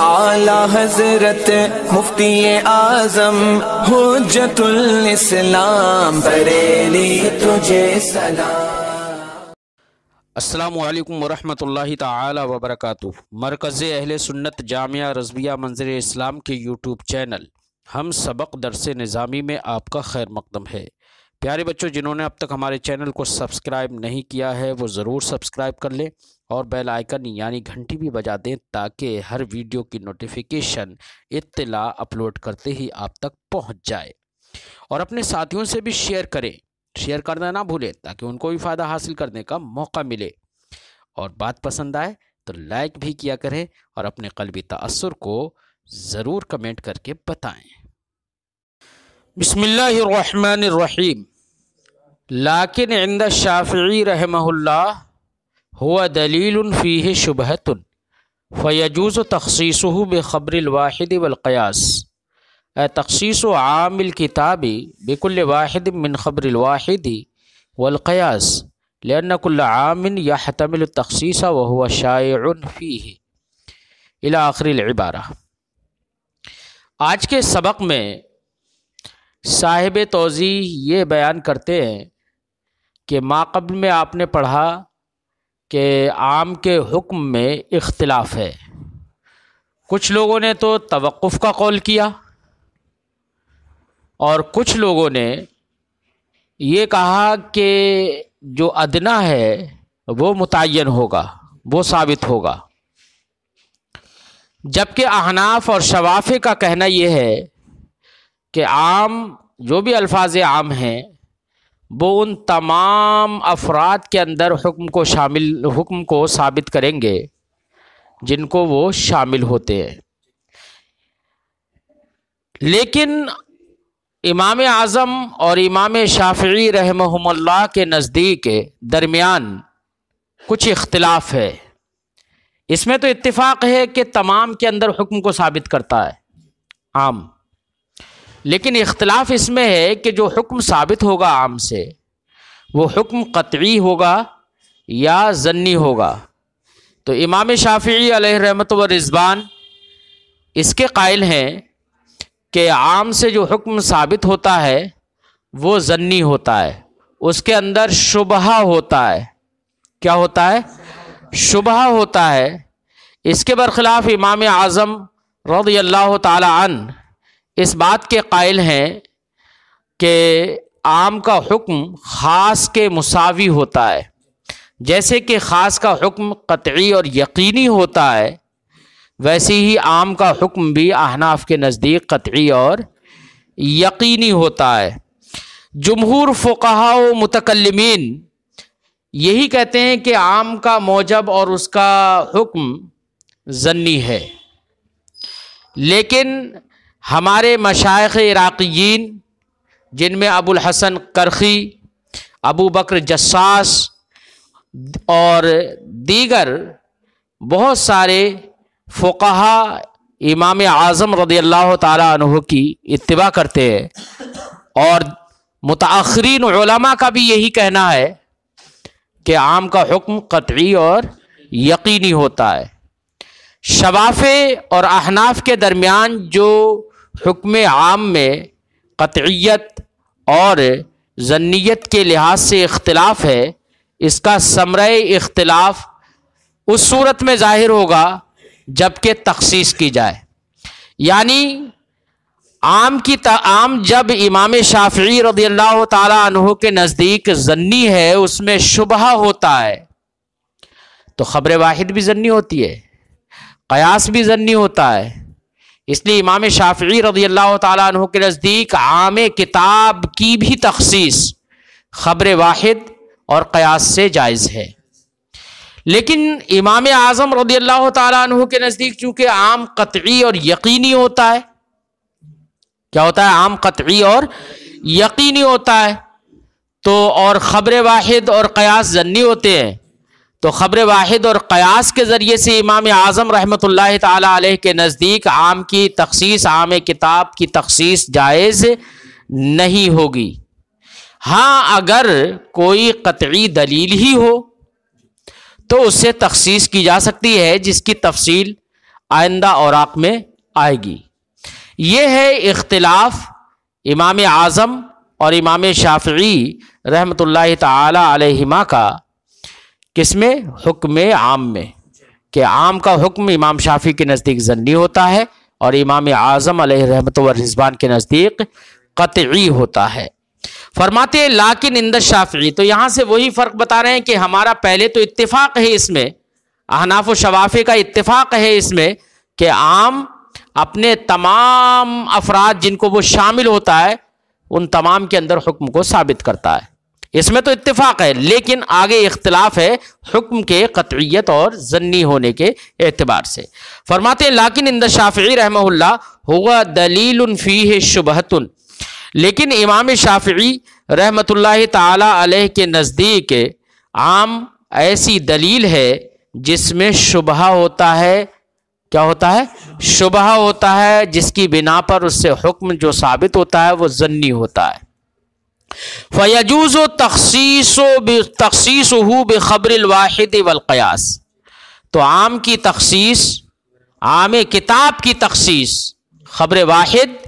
اعلی حضرت مفتی اعظم حجت الاسلام بریلی تجھے سلام۔ السلام علیکم ورحمۃ اللہ تعالی وبرکاتہ۔ مرکز اہل سنت جامعہ رضویہ منظر اسلام کے یوٹیوب چینل ہم سبق درس نظامی میں آپ کا خیر مقدم ہے۔ پیارے بچوں، جنہوں نے اب تک ہمارے چینل کو سبسکرائب نہیں کیا ہے وہ ضرور سبسکرائب کر لیں اور بیل آئیکن یعنی گھنٹی بھی بجا دیں تاکہ ہر ویڈیو کی نوٹیفیکیشن اطلاع اپلوڈ کرتے ہی آپ تک پہنچ جائے، اور اپنے ساتھیوں سے بھی شیئر کریں، شیئر کرنا نہ بھولیں تاکہ ان کو بھی فائدہ حاصل کرنے کا موقع ملے، اور بات پسند آئے تو لائک بھی کیا کریں اور اپنے قلبی تأثر کو ضرور کمنٹ کر کے بتائیں۔ بسم اللہ الرحمن الرحیم۔ لیکن عند الشافعی رحمہ اللہ هو دلیل فیہ شبہۃ فیجوز تخصیصہ بخبر الواحد والقیاس، اے تخصیص عام الکتاب بکل واحد من خبر الواحد والقیاس لأن كل عام يحتمل التخصیص وهو شائع فیہ الی آخر العبارہ۔ آج کے سبق میں صاحب توضیح یہ بیان کرتے ہیں کہ ماقبل میں آپ نے پڑھا کہ عام کے حکم میں اختلاف ہے۔ کچھ لوگوں نے تو توقف کا قول کیا اور کچھ لوگوں نے یہ کہا کہ جو ادنا ہے وہ متعین ہوگا، وہ ثابت ہوگا، جبکہ احناف اور شوافع کا کہنا یہ ہے کہ عام جو بھی الفاظ عام ہیں وہ ان تمام افراد کے اندر حکم کو ثابت کریں گے جن کو وہ شامل ہوتے ہیں۔ لیکن امام اعظم اور امام شافعی رحمہم اللہ کے نزدیک درمیان کچھ اختلاف ہے۔ اس میں تو اتفاق ہے کہ تمام کے اندر حکم کو ثابت کرتا ہے عام، لیکن اختلاف اس میں ہے کہ جو حکم ثابت ہوگا عام سے وہ حکم قطعی ہوگا یا ظنی ہوگا۔ تو امام شافعی علیہ رحمت و رضوان اس کے قائل ہیں کہ عام سے جو حکم ثابت ہوتا ہے وہ ظنی ہوتا ہے، اس کے اندر شبہ ہوتا ہے۔ کیا ہوتا ہے؟ شبہ ہوتا ہے۔ اس کے برخلاف امام اعظم رضی اللہ تعالی عنہ اس بات کے قائل ہیں کہ عام کا حکم خاص کے مساوی ہوتا ہے، جیسے کہ خاص کا حکم قطعی اور یقینی ہوتا ہے ویسے ہی عام کا حکم بھی احناف کے نزدیک قطعی اور یقینی ہوتا ہے۔ جمہور فقہاء و متکلمین یہی کہتے ہیں کہ عام کا موجب اور اس کا حکم ظنی ہے، لیکن ہمارے مشائخ عراقیین جن میں ابو الحسن کرخی، ابو بکر جساس اور دیگر بہت سارے فقہا امام اعظم رضی اللہ تعالیٰ عنہ کی اتباع کرتے ہیں، اور متاخرین علماء کا بھی یہی کہنا ہے کہ عام کا حکم قطعی اور یقینی ہوتا ہے۔ شوافع اور احناف کے درمیان جو حکم عام میں قطعیت اور ظنیت کے لحاظ سے اختلاف ہے، اس کا ثمرہ اختلاف اس صورت میں ظاہر ہوگا جبکہ تخصیص کی جائے، یعنی عام جب امام شافعی رضی اللہ تعالیٰ عنہ کے نزدیک ظنی ہے، اس میں شبہ ہوتا ہے، تو خبر واحد بھی ظنی ہوتی ہے، قیاس بھی ظنی ہوتا ہے۔ اس لیے امام شافعی رضی اللہ تعالیٰ عنہ کے نزدیک عام کتاب کی بھی تخصیص خبر واحد اور قیاس سے جائز ہے، لیکن امام اعظم رضی اللہ تعالیٰ عنہ کے نزدیک چونکہ عام قطعی اور یقینی ہوتا ہے، کیا ہوتا ہے؟ عام قطعی اور یقینی ہوتا ہے، تو اور خبر واحد اور قیاس ظنی ہوتے ہیں، تو خبر واحد اور قیاس کے ذریعے سے امام اعظم رحمۃ اللہ تعالیٰ علیہ کے نزدیک عام کی تخصیص، عام کتاب کی تخصیص جائز نہیں ہوگی۔ ہاں اگر کوئی قطعی دلیل ہی ہو تو اس سے تخصیص کی جا سکتی ہے، جس کی تفصیل آئندہ اوراق میں آئے گی۔ یہ ہے اختلاف امام اعظم اور امام شافعی رحمۃ اللہ تعالی علیہما کا، کس میں؟ حکم عام میں، کہ عام کا حکم امام شافعی کے نزدیک ظنی ہوتا ہے اور امام اعظم علیہ رحمۃ و رضوان کے نزدیک قطعی ہوتا ہے۔ فرماتے ہیں لیکن عند الشافعی، تو یہاں سے وہی فرق بتا رہے ہیں کہ ہمارا پہلے تو اتفاق ہے اس میں، احناف و شوافی کا اتفاق ہے اس میں کہ عام اپنے تمام افراد جن کو وہ شامل ہوتا ہے ان تمام کے اندر حکم کو ثابت کرتا ہے، اس میں تو اتفاق ہے، لیکن آگے اختلاف ہے حکم کے قطعیت اور ظنی ہونے کے اعتبار سے۔ فرماتے ہیں لیکن عند الشافعی رحمہ اللہ ہوا دلیل فیہ شبہۃ، لیکن امام شافعی رحمۃ اللہ تعالی علیہ کے نزدیک عام ایسی دلیل ہے جس میں شبہ ہوتا ہے۔ کیا ہوتا ہے؟ شبہ ہوتا ہے، جس کی بنا پر اس سے حکم جو ثابت ہوتا ہے وہ ظنی ہوتا ہے۔ فَيَجُوزُ تَخْصِيصُهُ بِخَبْرِ الْوَاحِدِ وَالْقِيَاسِ، تو عام کی تخصیص، عام کتاب کی تخصیص خبر واحد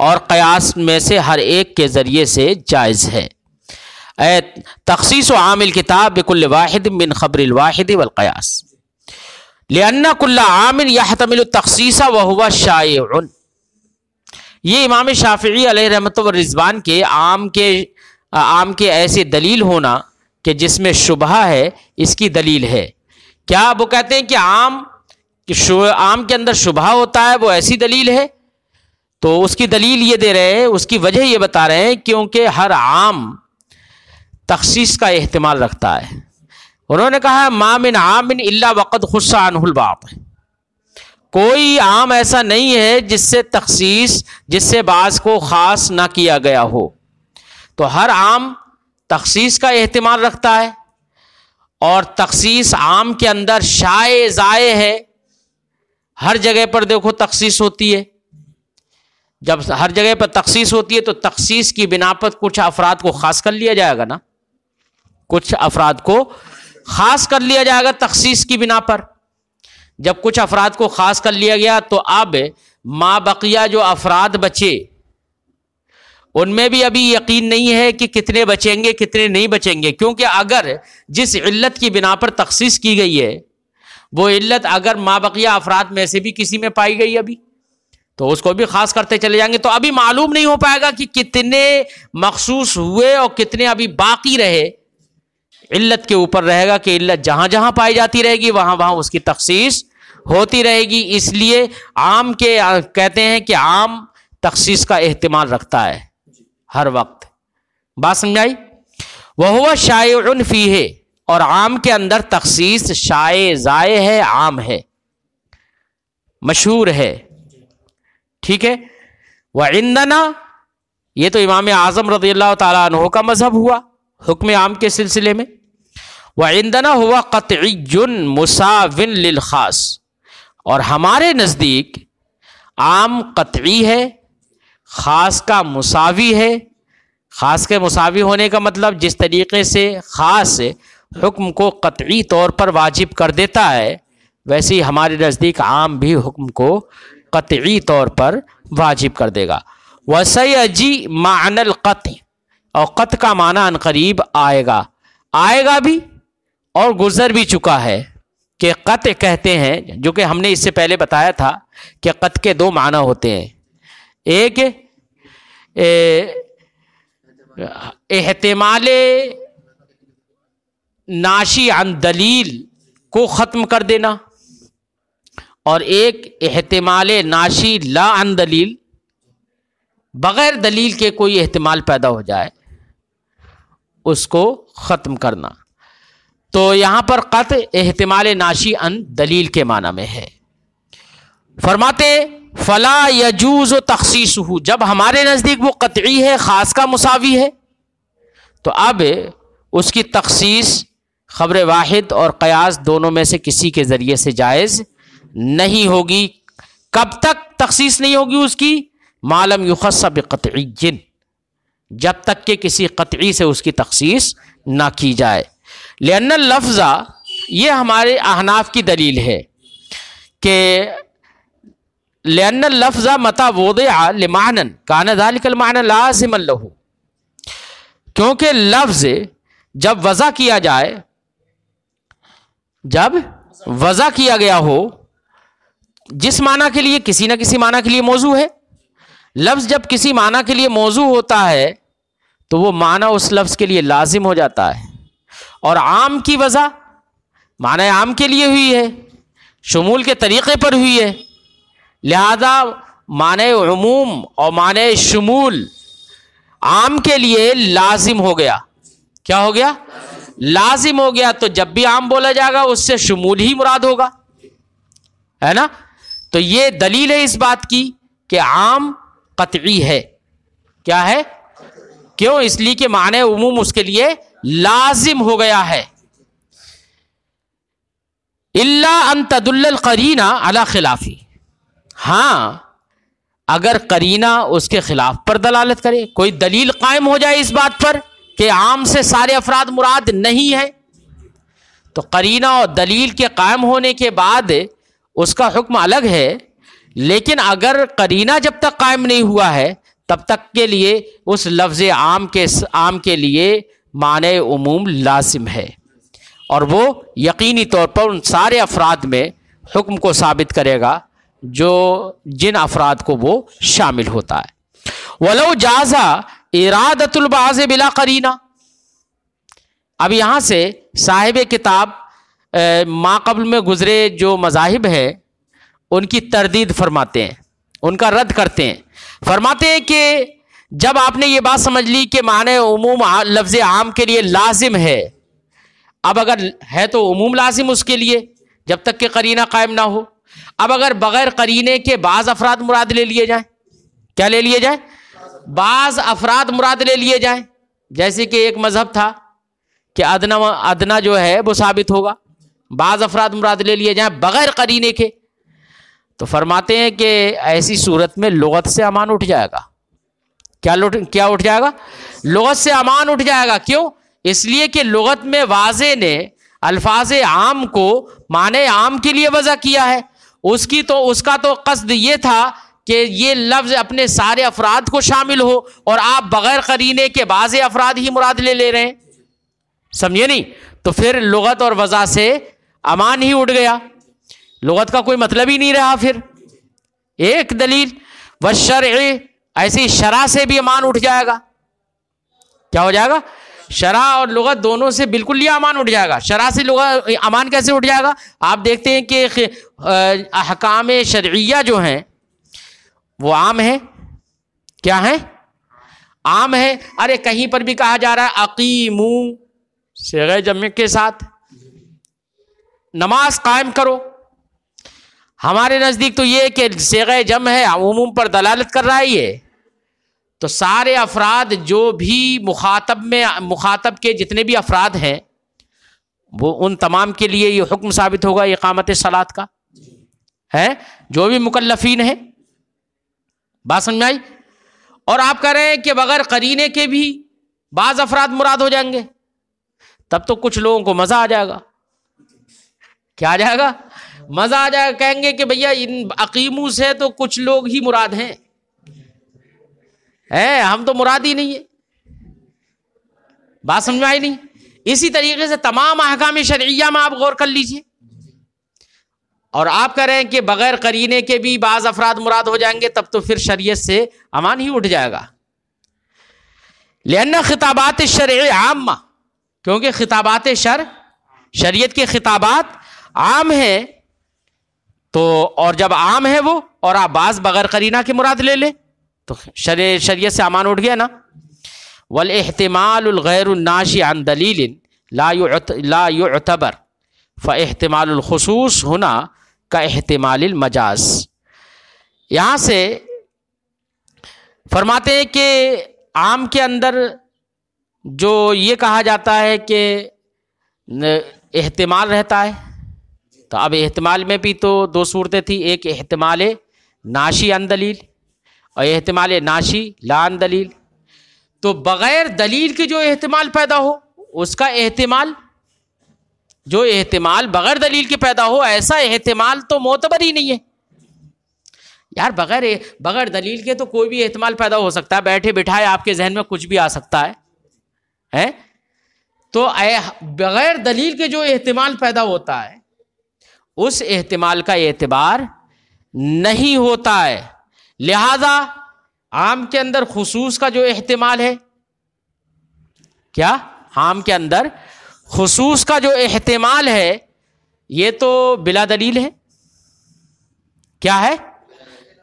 اور قیاس میں سے ہر ایک کے ذریعے سے جائز ہے۔ تخصیص عام الکتاب بکل واحد من خبر الواحد والقیاس، لأن كل عام يحتمل التخصیص وهو شائع، یہ امام شافعی علیہ رحمۃ و رضوان کے عام کے ایسے دلیل ہونا کہ جس میں شبہ ہے، اس کی دلیل ہے۔ کیا وہ کہتے ہیں کہ عام کے اندر شبہ ہوتا ہے، وہ ایسی دلیل ہے؟ تو اس کی دلیل یہ دے رہے ہیں، اس کی وجہ یہ بتا رہے ہیں کیونکہ ہر عام تخصیص کا احتمال رکھتا ہے۔ انہوں نے کہا ما من عام الا وقد خص عنہ البعض، کوئی عام ایسا نہیں ہے جس سے بعض کو خاص نہ کیا گیا ہو، تو ہر عام تخصیص کا احتمال رکھتا ہے، اور تخصیص عام کے اندر شائع زائع ہے۔ ہر جگہ پر دیکھو تخصیص ہوتی ہے، جب ہر جگہ پر تخصیص ہوتی ہے تو تخصیص کی بنا پر کچھ افراد کو خاص کر لیا جائے گا نا، کچھ افراد کو خاص کر لیا جائے گا تخصیص کی بنا پر۔ جب کچھ افراد کو خاص کر لیا گیا تو اب ما بقیہ جو افراد بچے ان میں بھی ابھی یقین نہیں ہے کہ کتنے بچیں گے کتنے نہیں بچیں گے، کیونکہ اگر جس علت کی بنا پر تخصیص کی گئی ہے وہ علت اگر ما بقیہ افراد میں سے بھی کسی میں پائی گئی ابھی تو اس کو بھی خاص کرتے چلے جائیں گے، تو ابھی معلوم نہیں ہو پائے گا کہ کتنے مخصوص ہوئے اور کتنے ابھی باقی رہے۔ علت کے اوپر رہے گا کہ علت جہاں جہاں پائی جاتی رہے گی وہاں وہاں اس کی تخصیص ہوتی رہے گی، اس لیے عام کے کہتے ہیں کہ عام تخصیص کا احتمال رکھتا ہے ہر وقت۔ بات سمجھائی؟ وَهُوَ شَائِعٌ فِيهِ، اور عام کے اندر تخصیص شائع زائع ہے، عام ہے، مشہور ہے، ٹھیک ہے۔ وَعِندَنَا، یہ تو امام اعظم رضی اللہ تعالیٰ عنہ کا مذہب ہوا حکم عام کے سلسلے میں۔ وَعِندَنَا هُوَ قَطْعِيٌّ مُسَاوٍ لِلْخَاص، اور ہمارے نزدیک عام قطعی ہے، خاص کا مساوی ہے۔ خاص کے مساوی ہونے کا مطلب جس طریقے سے خاص حکم کو قطعی طور پر واجب کر دیتا ہے ویسے ہی ہمارے نزدیک عام بھی حکم کو قطعی طور پر واجب کر دے گا۔ وَسَيَجِي مَعْنَى الْقَطْعِ، اور قطع کا معنی عنقریب آئے گا بھی اور گزر بھی چکا ہے کہ قطع کہتے ہیں، جو کہ ہم نے اس سے پہلے بتایا تھا کہ قطع کے دو معنی ہوتے ہیں، ایک احتمال ناشی عن دلیل کو ختم کر دینا، اور ایک احتمال ناشی لا عن دلیل، بغیر دلیل کے کوئی احتمال پیدا ہو جائے اس کو ختم کرنا۔ تو یہاں پر قطع احتمال ناشی عن دلیل کے معنی میں ہے۔ فرماتے فلا یجوز تخصیصہ، جب ہمارے نزدیک وہ قطعی ہے، خاص کا مساوی ہے، تو اب اس کی تخصیص خبر واحد اور قیاس دونوں میں سے کسی کے ذریعے سے جائز نہیں ہوگی۔ کب تک تخصیص نہیں ہوگی اس کی؟ ما لم یخص بقطعی، جب تک کہ کسی قطعی سے اس کی تخصیص نہ کی جائے۔ لأن اللفظ، یہ ہمارے احناف کی دلیل ہے کہ لأن اللفظ متى وضع لمعنى كان ذلك المعنى لازما له، کیونکہ لفظ جب وضع کیا جائے، جب وضع کیا گیا ہو جس معنی کے لیے، کسی نہ کسی معنی کے لیے موضوع ہے، لفظ جب کسی معنی کے لیے موضوع ہوتا ہے تو وہ معنی اس لفظ کے لیے لازم ہو جاتا ہے. اور عام کی وضع معنی عام کے لیے ہوئی ہے، شمول کے طریقے پر ہوئی ہے، لہذا معنی عموم اور معنی شمول عام کے لیے لازم ہو گیا. کیا ہو گیا؟ لازم ہو گیا. تو جب بھی عام بولا جائے گا اس سے شمول ہی مراد ہوگا، ہے نا. تو یہ دلیل ہے اس بات کی کہ عام قطعی ہے. کیا ہے؟ کیوں؟ اس لیے کہ معنی عموم اس کے لیے لازم ہو گیا ہے. الا ان تدل القرینہ علی خلافی، ہاں اگر قرینہ اس کے خلاف پر دلالت کرے، کوئی دلیل قائم ہو جائے اس بات پر کہ عام سے سارے افراد مراد نہیں ہے، تو قرینہ اور دلیل کے قائم ہونے کے بعد اس کا حکم الگ ہے. لیکن اگر قرینہ جب تک قائم نہیں ہوا ہے تب تک کے لیے اس لفظ عام کے لیے معنی عموم لازم ہے، اور وہ یقینی طور پر ان سارے افراد میں حکم کو ثابت کرے گا جو جن افراد کو وہ شامل ہوتا ہے. وَلَوْ جَازَ إِرَادَةُ الْبَعْضِ بِلَا قَرِینَہ. اب یہاں سے صاحب کتاب ما قبل میں گزرے جو مذاہب ہیں ان کی تردید فرماتے ہیں، ان کا رد کرتے ہیں. فرماتے ہیں کہ جب آپ نے یہ بات سمجھ لی کہ معنی عموم لفظ عام کے لیے لازم ہے، اب اگر ہے تو عموم لازم اس کے لیے جب تک کہ قرینہ قائم نہ ہو. اب اگر بغیر قرینے کے بعض افراد مراد لے لیے جائیں، کیا لے لیے جائیں؟ بعض افراد مراد لے لیے جائیں. جیسے کہ ایک مذہب تھا کہ ادنا جو ہے وہ ثابت ہوگا، بعض افراد مراد لے لیے جائیں بغیر قرینے کے، تو فرماتے ہیں کہ ایسی صورت میں لغت سے امان اٹھ جائے گا. کیا اٹھ جائے گا؟ لغت سے امان اٹھ جائے گا. کیوں؟ اس لیے کہ لغت میں واضح نے الفاظ عام کو معنی عام کے لیے وضع کیا ہے. اس کا تو قصد یہ تھا کہ یہ لفظ اپنے سارے افراد کو شامل ہو، اور آپ بغیر قرینے کے بعض افراد ہی مراد لے رہے ہیں. سمجھے نہیں؟ تو پھر لغت اور وضع سے امان ہی اٹھ گیا، لغت کا کوئی مطلب ہی نہیں رہا. پھر ایک دلیل والشرع، ایسی شرع سے بھی امان اٹھ جائے گا. کیا ہو جائے گا؟ شرع اور لغت دونوں سے بالکل یہ امان اٹھ جائے گا. شرع سے لغت امان کیسے اٹھ جائے گا؟ آپ دیکھتے ہیں کہ احکام شرعیہ جو ہیں وہ عام ہیں. کیا ہیں؟ عام ہے. ارے کہیں پر بھی کہا جا رہا ہے اقیمو صیغہ جمع کے ساتھ نماز قائم کرو، ہمارے نزدیک تو یہ کہ صیغہ جمع ہے، عموم پر دلالت کر رہا ہے یہ. تو سارے افراد جو بھی مخاطب کے جتنے بھی افراد ہیں وہ ان تمام کے لیے یہ حکم ثابت ہوگا اقامت صلاۃ کا ہے، جو بھی مکلفین ہیں. بات سمجھ میں آئی؟ اور آپ کہہ رہے ہیں کہ بغیر قرینے کے بھی بعض افراد مراد ہو جائیں گے، تب تو کچھ لوگوں کو مزہ آ جائے گا. کیا آ جائے گا؟ مزہ آ جائے گا. کہیں گے کہ بھیا ان عقیموں سے تو کچھ لوگ ہی مراد ہیں، ہم تو مراد ہی نہیں ہے. بات سمجھ میں آئی نہیں؟ اسی طریقے سے تمام احکام شرعیہ میں آپ غور کر لیجئے. اور آپ کہہ رہے ہیں کہ بغیر قرینے کے بھی بعض افراد مراد ہو جائیں گے، تب تو پھر شریعت سے امان ہی اٹھ جائے گا. لأن خطابات الشرع عامہ، کیونکہ خطابات شریعت کے خطابات عام ہیں. تو اور جب عام ہے وہ اور آپ بعض بغیر قرینہ کے مراد لے لیں تو شریعت سے امان اٹھ گیا نا. والاحتمال الغیر الناشی عن دلیل لا يعتبر فاحتمال الخصوص ہونا کا احتمال المجاز. یہاں سے فرماتے ہیں کہ عام کے اندر جو یہ کہا جاتا ہے کہ احتمال رہتا ہے، تو اب احتمال میں بھی تو دو صورتیں تھیں، ایک احتمال ناشی عن دلیل اور احتمال ناشی لا عن دلیل. تو بغیر دلیل کے جو احتمال پیدا ہو اس کا احتمال، جو احتمال بغیر دلیل کے پیدا ہو ایسا احتمال تو معتبر ہی نہیں ہے. یار بغیر دلیل کے تو کوئی بھی احتمال پیدا ہو سکتا ہے، بیٹھے بٹھائے آپ کے ذہن میں کچھ بھی آ سکتا ہے. تو بغیر دلیل کے جو احتمال پیدا ہوتا ہے اس احتمال کا اعتبار نہیں ہوتا ہے. لہذا عام کے اندر خصوص کا جو احتمال ہے، کیا عام کے اندر خصوص کا جو احتمال ہے یہ تو بلا دلیل ہے. کیا ہے؟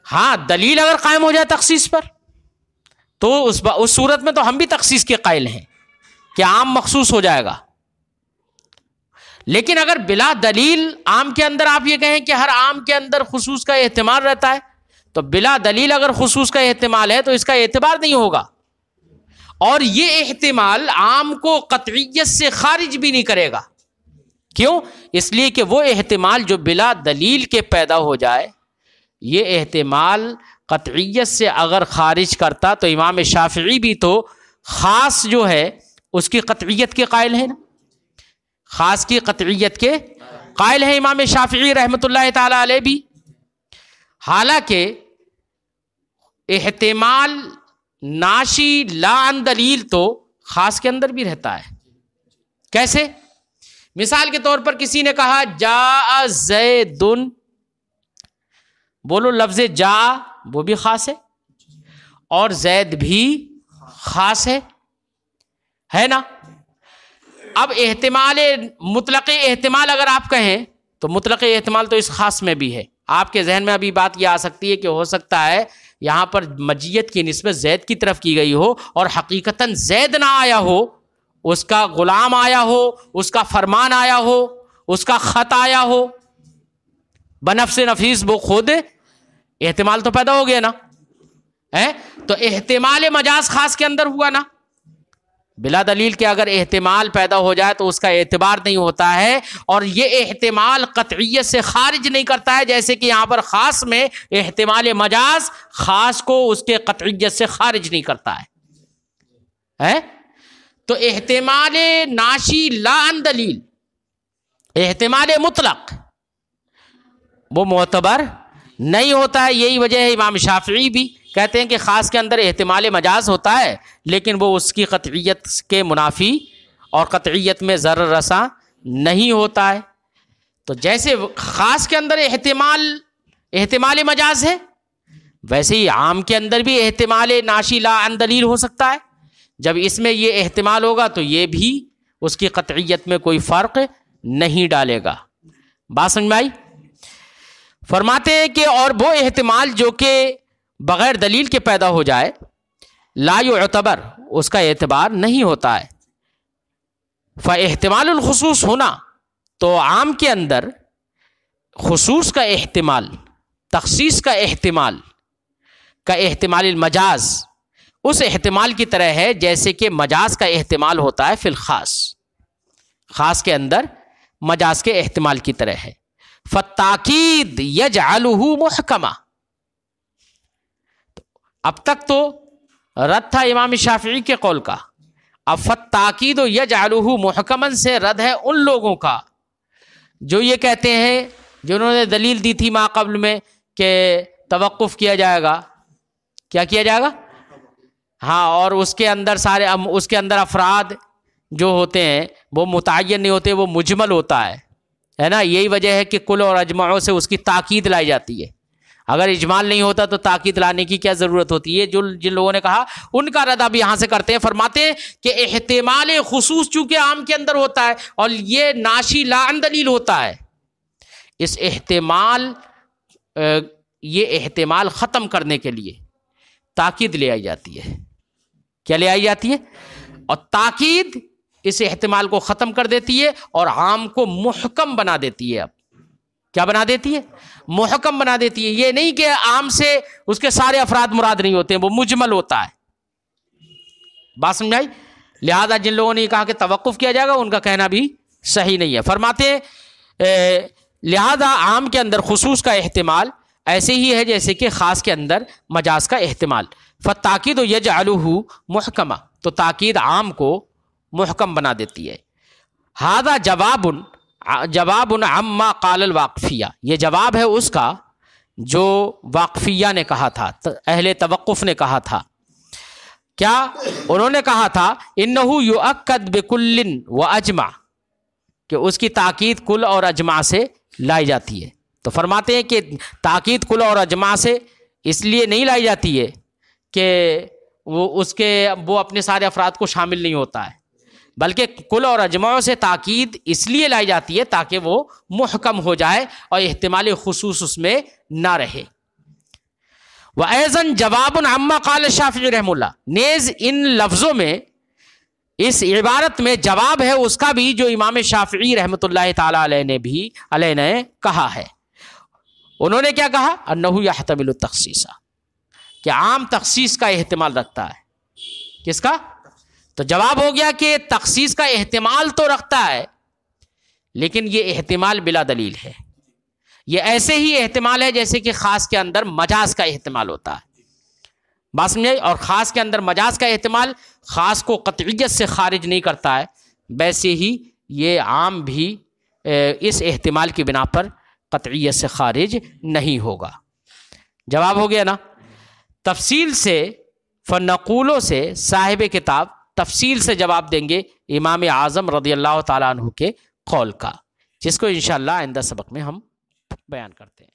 ہاں، دلیل اگر قائم ہو جائے تخصیص پر تو اس صورت میں تو ہم بھی تخصیص کے قائل ہیں کہ عام مخصوص ہو جائے گا. لیکن اگر بلا دلیل عام کے اندر آپ یہ کہیں کہ ہر عام کے اندر خصوص کا احتمال رہتا ہے، تو بلا دلیل اگر خصوص کا احتمال ہے تو اس کا اعتبار نہیں ہوگا، اور یہ احتمال عام کو قطعیت سے خارج بھی نہیں کرے گا. کیوں؟ اس لیے کہ وہ احتمال جو بلا دلیل کے پیدا ہو جائے، یہ احتمال قطعیت سے اگر خارج کرتا تو امام شافعی بھی تو خاص جو ہے اس کی قطعیت کے قائل ہیں نا، خاص کی قطعیت کے قائل ہیں امام شافعی رحمۃ اللہ تعالی علیہ بھی. حالانکہ احتمال ناشی لا عن دلیل تو خاص کے اندر بھی رہتا ہے. کیسے؟ مثال کے طور پر کسی نے کہا جاء زید، بولو لفظ جا وہ بھی خاص ہے اور زید بھی خاص ہے نا. اب احتمال مطلق احتمال اگر آپ کہیں تو مطلق احتمال تو اس خاص میں بھی ہے. آپ کے ذہن میں ابھی بات یہ آ سکتی ہے کہ ہو سکتا ہے یہاں پر مجیت کی نسبت زید کی طرف کی گئی ہو اور حقیقتاً زید نہ آیا ہو، اس کا غلام آیا ہو، اس کا فرمان آیا ہو، اس کا خط آیا ہو بنفس نفیس، وہ خود احتمال تو پیدا ہو گیا نا. تو احتمال مجاز خاص کے اندر ہوا نا. بلا دلیل کے اگر احتمال پیدا ہو جائے تو اس کا اعتبار نہیں ہوتا ہے، اور یہ احتمال قطعیت سے خارج نہیں کرتا ہے، جیسے کہ یہاں پر خاص میں احتمال مجاز خاص کو اس کے قطعیت سے خارج نہیں کرتا ہے. تو احتمال ناشی لا عن دلیل، احتمال مطلق، وہ معتبر نہیں ہوتا ہے. یہی وجہ ہے امام شافعی بھی کہتے ہیں کہ خاص کے اندر احتمال مجاز ہوتا ہے لیکن وہ اس کی قطعیت کے منافی اور قطعیت میں ضرر رساں نہیں ہوتا ہے. تو جیسے خاص کے اندر احتمال مجاز ہے، ویسے ہی عام کے اندر بھی احتمال ناشی لا عن دلیل ہو سکتا ہے. جب اس میں یہ احتمال ہوگا تو یہ بھی اس کی قطعیت میں کوئی فرق نہیں ڈالے گا. بات سمجھ میں آئی؟ فرماتے ہیں کہ اور وہ احتمال جو کہ بغیر دلیل کے پیدا ہو جائے، لا یعتبر، اس کا اعتبار نہیں ہوتا ہے. فاحتمال الخصوص ہونا، تو عام کے اندر خصوص کا احتمال تخصیص کا احتمال کا احتمال المجاز اس احتمال کی طرح ہے جیسے کہ مجاز کا احتمال ہوتا ہے فی الخاص، خاص کے اندر مجاز کے احتمال کی طرح ہے. فالتاکید یجعلہ محکما، اب تک تو رد تھا امام شافعی کے قول کا، اب فالتاکید یجعلہ محکما سے رد ہے ان لوگوں کا جو یہ کہتے ہیں، جنہوں نے دلیل دی تھی ما قبل میں کہ توقف کیا جائے گا. کیا کیا جائے گا؟ ہاں، اور اس کے اندر افراد جو ہوتے ہیں وہ متعین نہیں ہوتے، وہ مجمل ہوتا ہے نا. یہی وجہ ہے کہ کل اور اجمعوں سے اس کی تاکید لائی جاتی ہے. اگر اجمال نہیں ہوتا تو تاکید لانے کی کیا ضرورت ہوتی ہے؟ جن لوگوں نے کہا ان کا رد اب یہاں سے کرتے ہیں. فرماتے ہیں کہ احتمال خصوص چونکہ عام کے اندر ہوتا ہے اور یہ ناشی لا عن دلیل ہوتا ہے، اس یہ احتمال ختم کرنے کے لیے تاکید لے آئی جاتی ہے. کیا لے آئی جاتی ہے؟ اور تاکید اس احتمال کو ختم کر دیتی ہے اور عام کو محکم بنا دیتی ہے. اب کیا بنا دیتی ہے؟ محکم بنا دیتی ہے. یہ نہیں کہ عام سے اس کے سارے افراد مراد نہیں ہوتے ہیں، وہ مجمل ہوتا ہے. بات سمجھائی؟ لہذا جن لوگوں نے کہا کہ توقف کیا جائے گا ان کا کہنا بھی صحیح نہیں ہے. فرماتے لہذا عام کے اندر خصوص کا احتمال ایسے ہی ہے جیسے کہ خاص کے اندر مجاز کا احتمال. فالتاکید یجعلہ محکما، تو تاکید عام کو محکم بنا دیتی ہے. ھذا جواب عما قال الواقفیہ، یہ جواب ہے اس کا جو واقفیہ نے کہا تھا، اہل توقف نے کہا تھا. کیا انہوں نے کہا تھا انہو یؤکد بکل و اجمع، کہ اس کی تاکید کل اور اجمع سے لائی جاتی ہے. تو فرماتے ہیں کہ تاکید کل اور اجمع سے اس لیے نہیں لائی جاتی ہے کہ وہ اپنے سارے افراد کو شامل نہیں ہوتا ہے، بلکہ کل اور اجمع سے تاکید اس لیے لائی جاتی ہے تاکہ وہ محکم ہو جائے اور احتمال خصوص اس میں نہ رہے. وَأَيْضًا جَوَابٌ عَمَّا قَالَ الشَّافِعِي رحمہ اللہ، نیز ان لفظوں میں، اس عبارت میں جواب ہے اس کا بھی جو امام شافعی رحمۃ اللہ تعالی علیہ نے کہا ہے. انہوں نے کیا کہا؟ انہ یحتمل التخصیص، کہ عام تخصیص کا احتمال رکھتا ہے. کس کا؟ تو جواب ہو گیا کہ تخصیص کا احتمال تو رکھتا ہے، لیکن یہ احتمال بلا دلیل ہے. یہ ایسے ہی احتمال ہے جیسے کہ خاص کے اندر مجاز کا احتمال ہوتا ہے. بات سمجھے؟ اور خاص کے اندر مجاز کا احتمال خاص کو قطعیت سے خارج نہیں کرتا ہے، ویسے ہی یہ عام بھی اس احتمال کی بنا پر قطعیت سے خارج نہیں ہوگا. جواب ہو گیا نا؟ تفصیل سے فنقولوں سے صاحب کتاب تفصیل سے جواب دیں گے امام اعظم رضی اللہ تعالیٰ عنہ کے قول کا، جس کو انشاءاللہ آئندہ سبق میں ہم بیان کرتے ہیں.